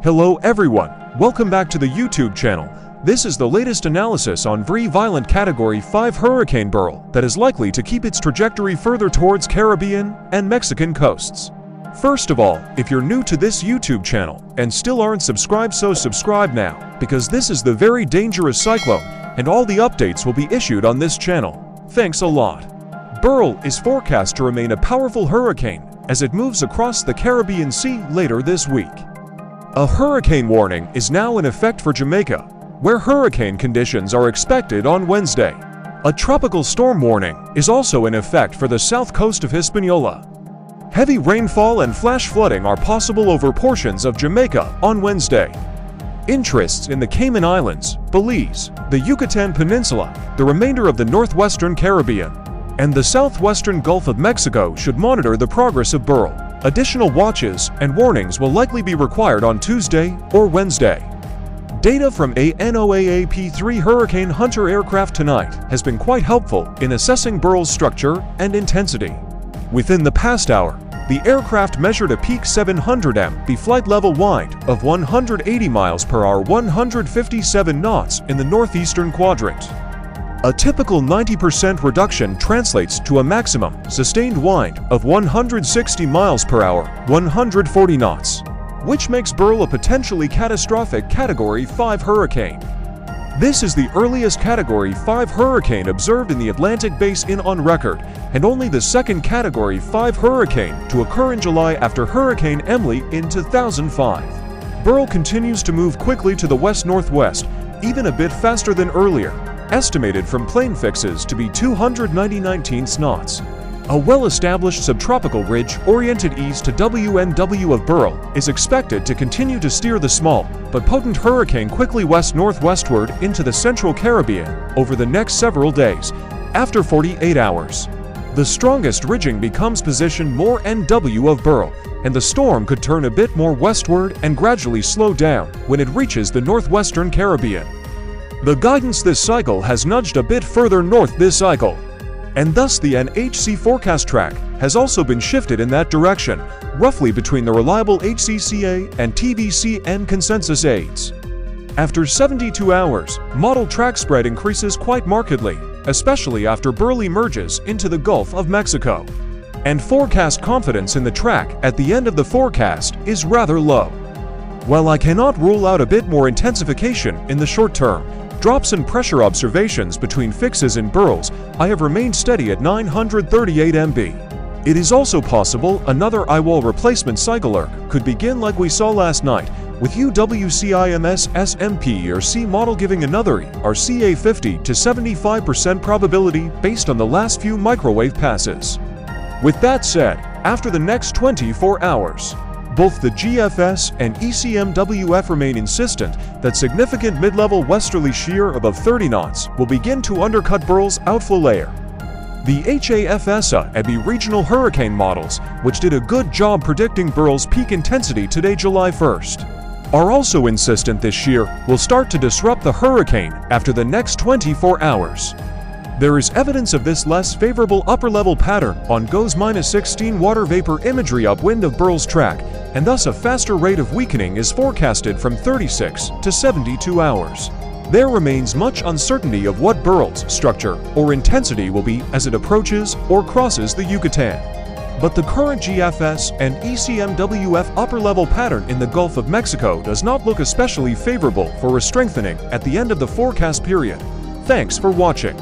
Hello everyone, welcome back to the YouTube channel. This is the latest analysis on very violent Category 5 Hurricane Beryl that is likely to keep its trajectory further towards Caribbean and Mexican coasts. First of all, if you're new to this YouTube channel and still aren't subscribed, so subscribe now, because this is the very dangerous cyclone and all the updates will be issued on this channel. Thanks a lot. Beryl is forecast to remain a powerful hurricane as it moves across the Caribbean Sea later this week. A hurricane warning is now in effect for Jamaica, where hurricane conditions are expected on Wednesday. A tropical storm warning is also in effect for the south coast of Hispaniola. Heavy rainfall and flash flooding are possible over portions of Jamaica on Wednesday. Interests in the Cayman Islands, Belize, the Yucatan Peninsula, the remainder of the northwestern Caribbean, and the southwestern Gulf of Mexico should monitor the progress of Beryl. Additional watches and warnings will likely be required on Tuesday or Wednesday. Data from a NOAA-P3 Hurricane Hunter aircraft tonight has been quite helpful in assessing Beryl's structure and intensity. Within the past hour, the aircraft measured a peak 700 mph flight level wind of 180 miles per hour, 157 knots in the northeastern quadrant. A typical 90% reduction translates to a maximum sustained wind of 160 miles per hour, 140 knots, which makes Beryl a potentially catastrophic Category 5 hurricane. This is the earliest Category 5 hurricane observed in the Atlantic Basin on record, and only the second Category 5 hurricane to occur in July after Hurricane Emily in 2005. Beryl continues to move quickly to the west-northwest, even a bit faster than earlier, estimated from plane fixes to be 219 knots. A well-established subtropical ridge-oriented east to WNW of Beryl is expected to continue to steer the small but potent hurricane quickly west-northwestward into the central Caribbean over the next several days. After 48 hours, the strongest ridging becomes position more NW of Beryl, and the storm could turn a bit more westward and gradually slow down when it reaches the northwestern Caribbean. The guidance this cycle has nudged a bit further north this cycle, and thus the NHC forecast track has also been shifted in that direction, roughly between the reliable HCCA and TVCN consensus aids. After 72 hours, model track spread increases quite markedly, especially after Beryl emerges into the Gulf of Mexico. And forecast confidence in the track at the end of the forecast is rather low. While I cannot rule out a bit more intensification in the short term, drops in pressure observations between fixes in Beryls, I have remained steady at 938 MB. It is also possible another eyewall replacement cycle arc could begin like we saw last night, with UWCIMS SMP or C model giving another RCA 50 to 75% probability based on the last few microwave passes. With that said, after the next 24 hours, both the GFS and ECMWF remain insistent that significant mid-level westerly shear above 30 knots will begin to undercut Beryl's outflow layer. The HAFSA and B regional hurricane models, which did a good job predicting Beryl's peak intensity today, July 1st, are also insistent this shear will start to disrupt the hurricane after the next 24 hours. There is evidence of this less favorable upper-level pattern on GOES-16 water vapor imagery upwind of Beryl's track, and thus a faster rate of weakening is forecasted from 36 to 72 hours. There remains much uncertainty of what Beryl's structure or intensity will be as it approaches or crosses the Yucatan. But the current GFS and ECMWF upper-level pattern in the Gulf of Mexico does not look especially favorable for a strengthening at the end of the forecast period. Thanks for watching.